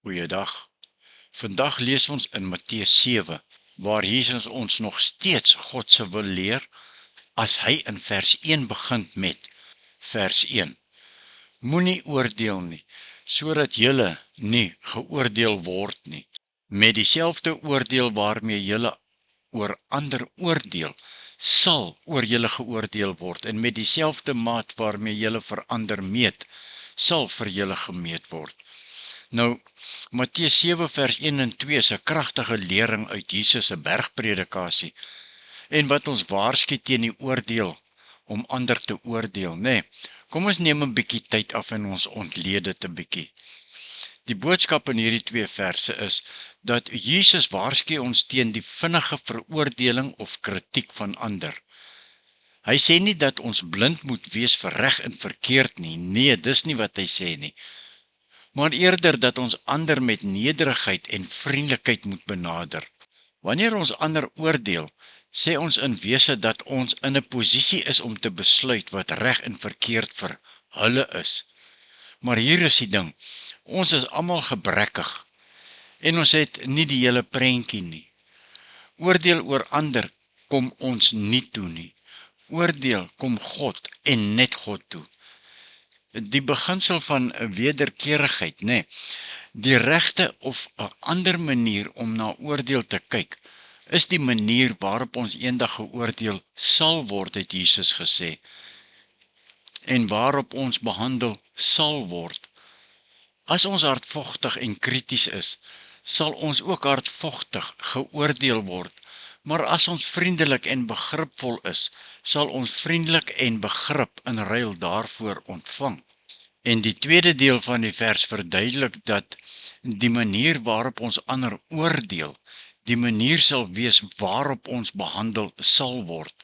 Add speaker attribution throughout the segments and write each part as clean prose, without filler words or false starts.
Speaker 1: Goeiedag. Vandag lees ons in Matteus 7, waar Jesus ons nog steeds God se wil leer, as hy in vers 1 begin met vers 1. Moenie oordeel nie, sodat julle nie geoordeel word nie. Met dieselfde oordeel waarmee julle oor ander oordeel, sal oor julle geoordeel word, en met dieselfde maat waarmee julle vir ander meet, sal vir julle gemeet word. Nou, Matteus 7 vers 1 en 2 is 'n kragtige lering uit Jesus se bergpredikasie, en wat ons waarsku teen die oordeel om ander te oordeel, nê. Kom ons neem 'n bietjie tyd af en ons ontleed dit 'n bietjie. Die boodskap in hierdie 2 verse is dat Jesus waarsku ons teen die vinnige veroordeling of kritiek van ander. Hy sê nie dat ons blind moet wees vir reg en verkeerd nie. Nee, dis nie wat hy sê nie. Maar eerder dat ons ander met nederigheid en vriendelikheid moet benader. Wanneer ons ander oordeel, sê ons in wese dat ons in 'n posisie is om te besluit wat reg en verkeerd vir hulle is. Maar hier is die ding, ons is almal gebrekkig, en ons het nie die hele prentjie nie. Oordeel oor ander kom ons nie toe nie. Oordeel kom God en net God toe. Die beginsel van wederkerigheid, nê, die regte of 'n ander manier om na oordeel te kyk, is die manier waarop ons eendag geoordeel sal word, het Jesus gesê, en waarop ons behandel sal word. As ons hardvogtig en krities is, sal ons ook hardvogtig geoordeel word, maar as ons vriendelik en begripvol is, sal ons vriendelik en begrip in ruil daarvoor ontvang. En die tweede deel van die vers verduidelik dat die manier waarop ons ander oordeel, die manier sal wees waarop ons behandel sal word.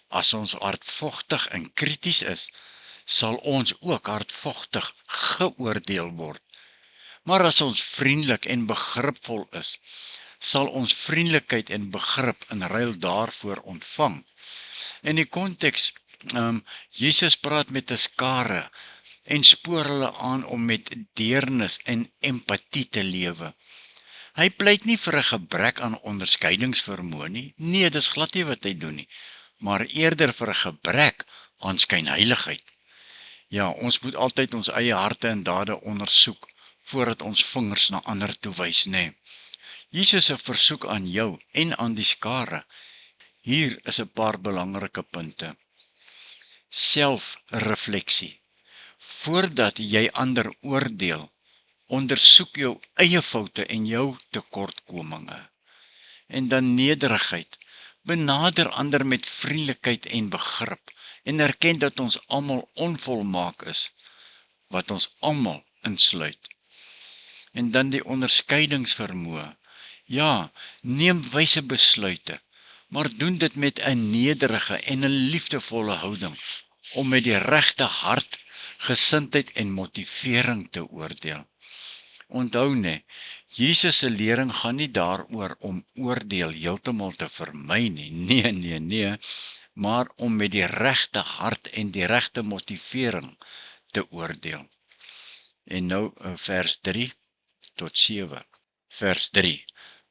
Speaker 1: As ons hardvogtig en krities is, sal ons ook hardvogtig geoordeel word. Maar as ons vriendelik en begripvol is, sal ons vriendelikheid en begrip in ruil daarvoor ontvang. In die konteks, Jesus praat met 'n skare en spoor hulle aan om met deernis en empatie te lewe. Hy pleit nie vir 'n gebrek aan onderskeidingsvermoë nie. Nee, dis glad nie wat hy doen nie, maar eerder vir 'n gebrek aan skynheiligheid. Ja, ons moet altyd ons eie harte en dade ondersoek voordat ons vingers na ander toe wys, nê. Jesus se versoek aan jou en aan die skare. Hier is 'n paar belangrike punte. Selfrefleksie. Voordat jy ander oordeel, ondersoek jou eie foute en jou tekortkominge. En dan nederigheid. Benader ander met vriendelikheid en begrip, en erken dat ons almal onvolmaak is, wat ons almal insluit. En dan die onderskeidingsvermoë. Ja, neem wyse besluite, maar doen dit met 'n nederige en 'n liefdevolle houding, om met die regte hart, gesindheid en motivering te oordeel. Onthou net, Jesus se lering gaan nie daaroor om oordeel heeltemal te vermy nie. Nee, maar om met die regte hart en die regte motivering te oordeel. En nou vers 3 tot 7. Vers 3.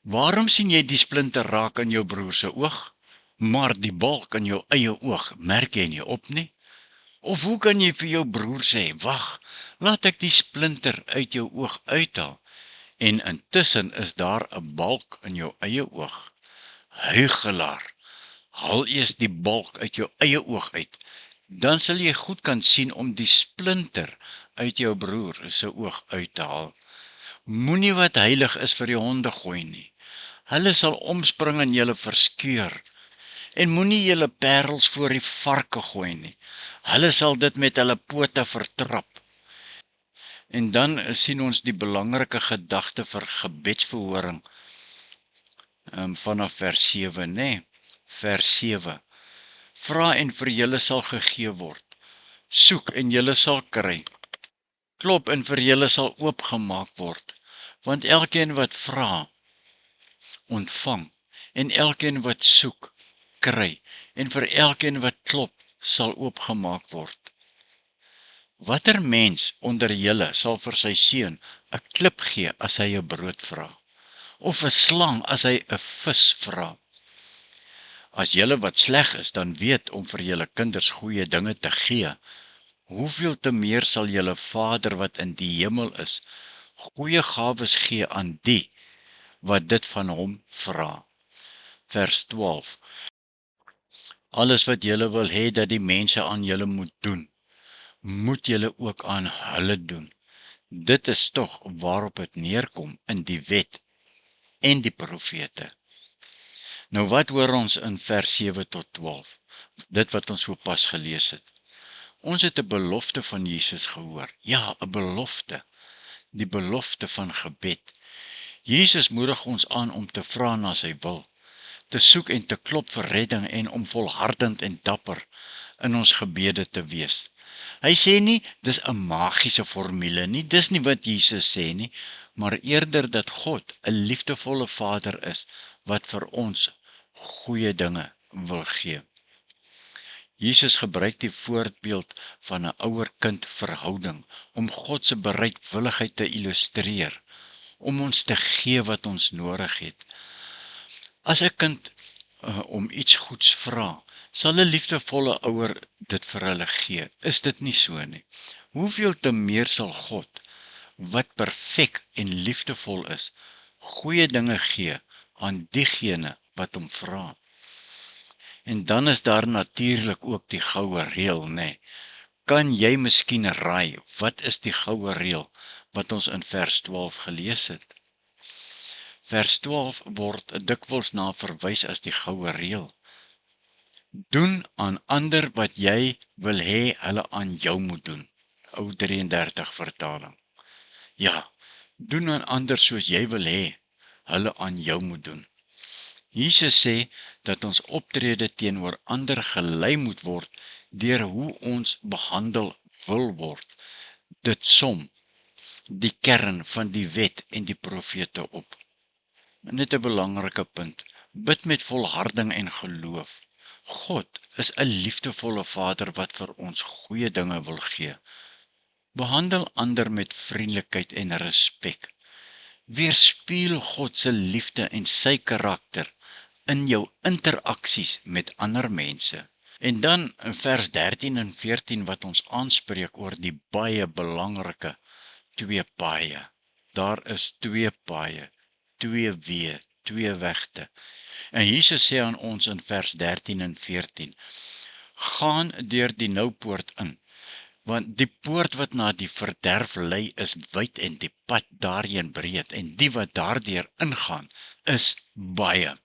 Speaker 1: Waarom sien jy die splinter raak in jou broer se oog, maar die balk in jou eie oog merk jy nie op nie? Of hoe kan jy vir jou broer sê, wag, laat ek die splinter uit jou oog uithaal, en intussen is daar 'n balk in jou eie oog? Huichelaar, haal eers die balk uit jou eie oog uit, dan sal jy goed kan sien om die splinter uit jou broer se oog uit te haal. Moenie wat heilig is vir die honde gooi nie. Hulle sal omspring en julle verskeur. En moenie julle parels voor die varke gooi nie. Hulle sal dit met hulle pote vertrap. En dan sien ons die belangrike gedagte vir gebedsverhoring vanaf vers 7, nê? Vers 7. Vra en vir julle sal gegee word. Soek en julle sal kry. Klop en vir julle sal oopgemaak word. Want elkeen wat vra, ontvang, en elkeen wat soek, kry, en vir elkeen wat klop, sal oopgemaak word. Watter mens onder julle sal vir sy seun 'n klip gee as hy 'n brood vra? Of 'n slang as hy 'n vis vra? As julle wat sleg is dan weet om vir julle kinders goeie dinge te gee, hoeveel te meer sal julle Vader wat in die hemel is, goeie gawes gee aan die wat dit van hom vra. Vers 12. Alles wat julle wil hê dat die mense aan julle moet doen, moet julle ook aan hulle doen. Dit is tog waarop het neerkom in die wet en die profete. Nou wat hoor ons in vers 7 tot 12? Dit wat ons so pas gelees het. Ons het 'n belofte van Jesus gehoor. Ja, 'n belofte. Die belofte van gebed. Jesus moedig ons aan om te vra na sy wil, te soek en te klop vir redding en om volhardend en dapper in ons gebede te wees. Hy sê nie, dis 'n magiese formule nie, dis nie wat Jesus sê nie, maar eerder dat God 'n liefdevolle Vader is, wat vir ons goeie dinge wil gee. Jesus gebruik die voorbeeld van 'n ouer-kind verhouding, om God se bereidwilligheid te illustreer, om ons te gee wat ons nodig het. As 'n kind om iets goeds vra, sal 'n liefdevolle ouer dit vir hulle gee. Is dit nie so nie? Hoeveel te meer sal God, wat perfek en liefdevol is, goeie dinge gee aan diegene wat hom vra. En dan is daar natuurlik ook die goue reël, nê? Kan jy miskien raai, wat is die goue reël wat ons in vers 12 gelees het? Vers 12 word dikwels na verwys as die goue reël. Doen aan ander wat jy wil hê hulle aan jou moet doen. Ou 33 vertaling. Ja, doen aan ander soos jy wil hê hulle aan jou moet doen. Jesus sê dat ons optrede teenoor ander gelei moet word deur hoe ons behandel wil word. Dit som die kern van die wet en die profete op. Net 'n belangrike punt. Bid met volharding en geloof. God is 'n liefdevolle Vader wat vir ons goeie dinge wil gee. Behandel ander met vriendelikheid en respek. Weerspieël God se liefde en sy karakter in jou interaksies met ander mense. En dan in vers 13 en 14 wat ons aanspreek oor die baie belangrike twee paaie. Daar is twee paaie, twee weë, twee wegte. En Jesus sê aan ons in vers 13 en 14, gaan deur die noupoort in, want die poort wat na die verderf lei is wyd en die pad daarheen breed, en die wat daardeur ingaan is baie.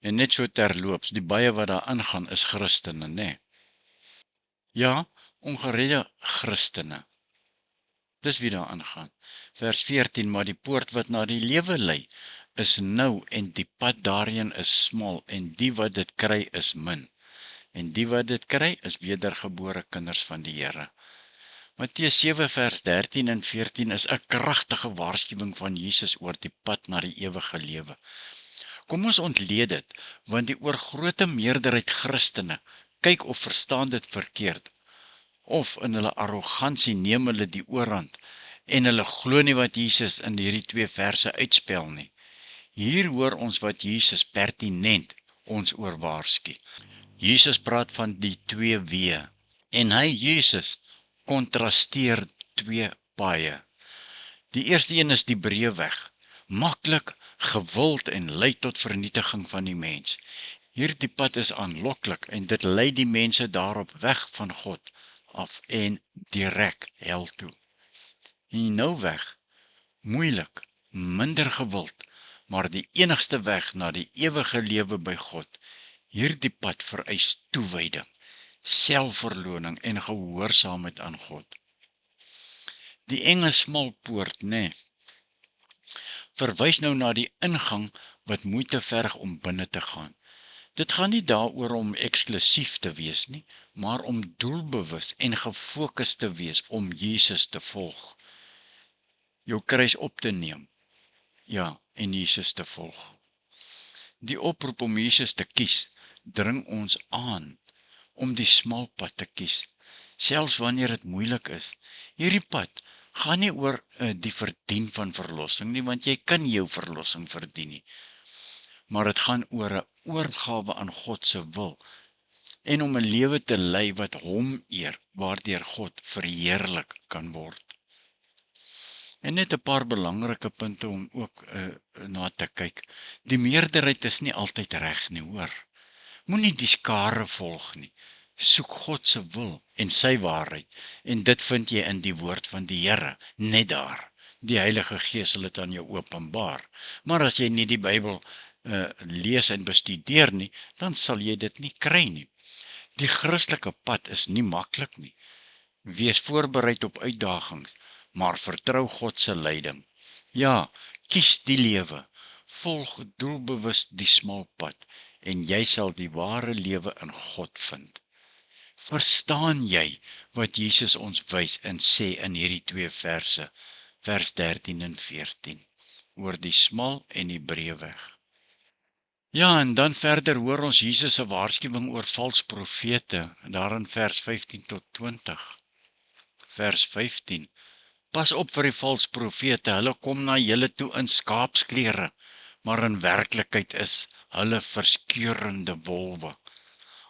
Speaker 1: En net so terloops, die baie wat daar ingaan is Christene, nê? Ja, ongeredde Christene. Dis wie daar ingaan. Vers 14, maar die poort wat na die lewe lei, is nou en die pad daarheen is smal en die wat dit kry is min. En die wat dit kry is wedergebore kinders van die Here. Matteus 7 vers 13 en 14 is 'n kragtige waarskuwing van Jesus oor die pad na die ewige lewe. Kom ons ontleed dit, want die oorgrote meerderheid Christene kyk of verstaan dit verkeerd, of in hulle arrogansie neem hulle die oorhand, en hulle glo nie wat Jesus in hierdie twee verse uitspel nie. Hier hoor ons wat Jesus pertinent ons oor waarsku. Jesus praat van die twee weë, en hy, Jesus, kontrasteer twee paaie. Die eerste een is die breë weg, maklik, gewild en lei tot vernietiging van die mens. Hierdie pad is aanloklik en dit lei die mense daarop weg van God af en direk hel toe. En nou weg, moeilik, minder gewild, maar die enigste weg na die ewige lewe by God. Hierdie pad vereis toewyding, selfverloning en gehoorsaamheid aan God. Die enge smal poort, verwys nou na die ingang wat moeite verg om binne te gaan. Dit gaan nie daaroor om eksklusief te wees nie, maar om doelbewus en gefokus te wees om Jesus te volg. Jou kruis op te neem, ja, en Jesus te volg. Die oproep om Jesus te kies, dring ons aan om die smal pad te kies. selfs wanneer dit moeilik is. Hierdie pad gaan nie oor die verdien van verlossing nie, want jy kan jou verlossing verdien nie. Maar dit gaan oor 'n oorgawe aan God se wil en om 'n lewe te lei wat hom eer, waardeur God verheerlik kan word. En net 'n paar belangrike punte om ook na te kyk. Die meerderheid is nie altyd reg nie, hoor. Moenie die skare volg nie. Soek God se wil en sy waarheid, en dit vind jy in die woord van die Here, net daar. Die Heilige Gees sal dit aan jou openbaar. Maar as jy nie die Bybel lees en bestudeer nie, dan sal jy dit nie kry nie. Die Christelike pad is nie maklik nie. Wees voorbereid op uitdagings, maar vertrou God se leiding. Ja, kies die lewe, volg doelbewus die smal pad, en jy sal die ware lewe in God vind. Verstaan jy wat Jesus ons wys en sê in hierdie 2 verse, vers 13 en 14, oor die smal en die breë weg? Ja, en dan verder hoor ons Jesus se waarskuwing oor vals profete, daar in vers 15 tot 20. Vers 15. Pas op vir die vals profete, hulle kom na julle toe in skaapsklere, maar in werklikheid is hulle verskeurende wolwe.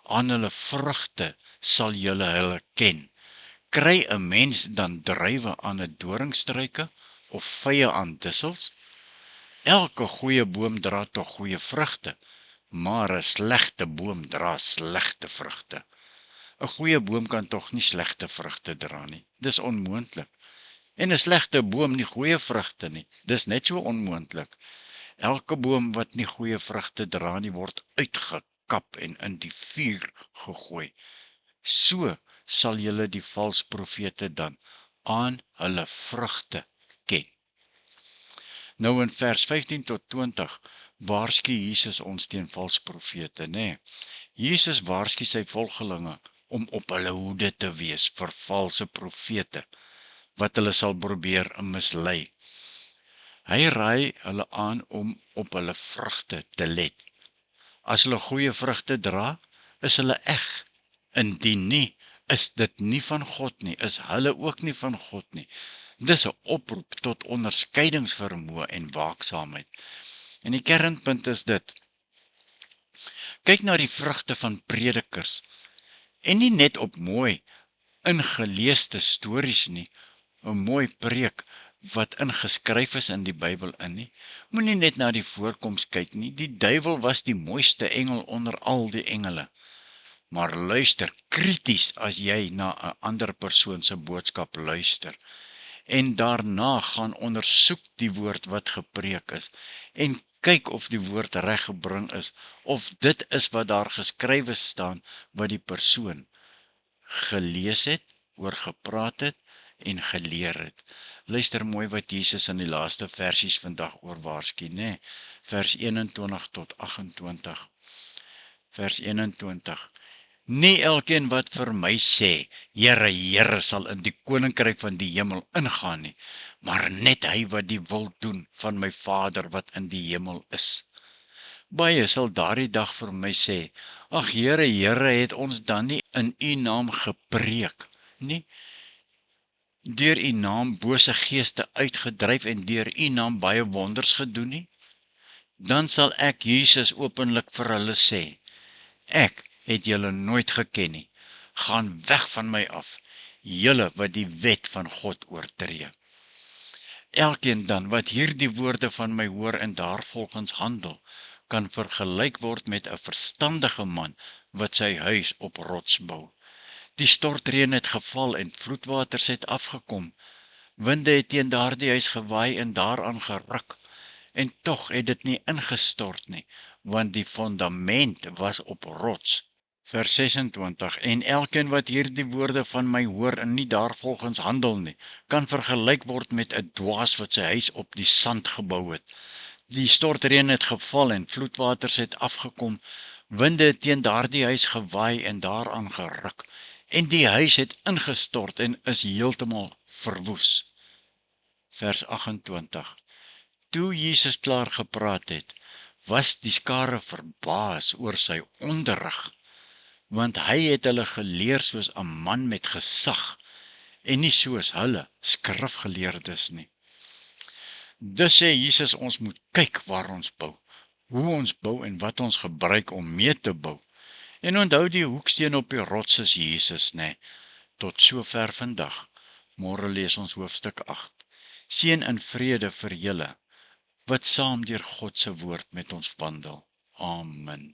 Speaker 1: Aan hulle vrugte sal julle hulle ken. Kry 'n mens dan druiwe aan 'n doringstruike of vye aan dussels? Elke goeie boom dra tog goeie vrugte, maar 'n slegte boom dra slegte vrugte. 'n Goeie boom kan tog nie slegte vrugte dra nie. Dis onmoontlik. En 'n slegte boom nie goeie vrugte nie. Dis net so onmoontlik. Elke boom wat nie goeie vrugte dra nie, word uitgekap en in die vuur gegooi. So sal julle die vals profete dan aan hulle vrugte ken. Nou in vers 15 tot 20 waarsku Jesus ons teen vals profete, nê? Jesus waarsku sy volgelinge om op hulle hoede te wees vir valse profete, wat hulle sal probeer mislei. Hy raai hulle aan om op hulle vrugte te let. As hulle goeie vrugte dra, is hulle eg. Indien nie, is dit nie van God nie, is hulle ook nie van God nie. Dis 'n oproep tot onderskeidingsvermoë en waaksaamheid. En die kernpunt is dit: kyk na die vrugte van predikers, en nie net op mooi ingeleesde stories nie, 'n mooi preek wat ingeskryf is in die Bybel in nie. Moenie net na die voorkoms kyk nie. Die duiwel was die mooiste engel onder al die engele. Maar luister krities as jy na 'n ander persoon se boodskap luister. En daarna gaan ondersoek die woord wat gepreek is, en kyk of die woord reg gebring is, of dit is wat daar geskrywe staan, wat die persoon gelees het, oor gepraat het en geleer het. Luister mooi wat Jesus in die laaste versies vandag oor waarsku, nê? Vers 21 tot 28. Vers 21. Nie elkeen wat vir my sê, Here, Here, sal in die koninkryk van die hemel ingaan nie, maar net hy wat die wil doen van my Vader wat in die hemel is. Baie sal daardie dag vir my sê, ag Here, Here, het ons dan nie in u naam gepreek nie? Deur u naam bose geeste uitgedryf en deur u naam baie wonders gedoen nie? Dan sal ek Jesus openlik vir hulle sê, ek het julle nooit geken nie. Gaan weg van my af, julle wat die wet van God oortree. Elkeen dan wat hierdie woorde van my hoor en daarvolgens handel, kan vergelyk word met 'n verstandige man wat sy huis op rots bou. Die stortreën het geval en vloedwaters het afgekom. Winde het teen daardie huis gewaai en daaraan geruk, en tog het dit nie ingestort nie, want die fondament was op rots. Vers 26. En elkeen wat hierdie woorde van my hoor en nie daarvolgens handel nie, kan vergelyk word met 'n dwaas wat sy huis op die sand gebou het. Die stortreën het geval en vloedwaters het afgekom. Winde het teen daardie huis gewaai en daaraan geruk, en die huis het ingestort en is heeltemal verwoes. Vers 28. Toe Jesus klaar gepraat het, was die skare verbaas oor sy onderrig, want hy het hulle geleer soos 'n man met gesag, en nie soos hulle, skrifgeleerdes nie. Dus sê Jesus, ons moet kyk waar ons bou, hoe ons bou en wat ons gebruik om mee te bou. En onthou die hoeksteen op die rots is Jesus, né? Tot sover vandag. Môre lees ons hoofstuk 8. Seën en vrede vir julle, wat saam deur God se woord met ons wandel. Amen.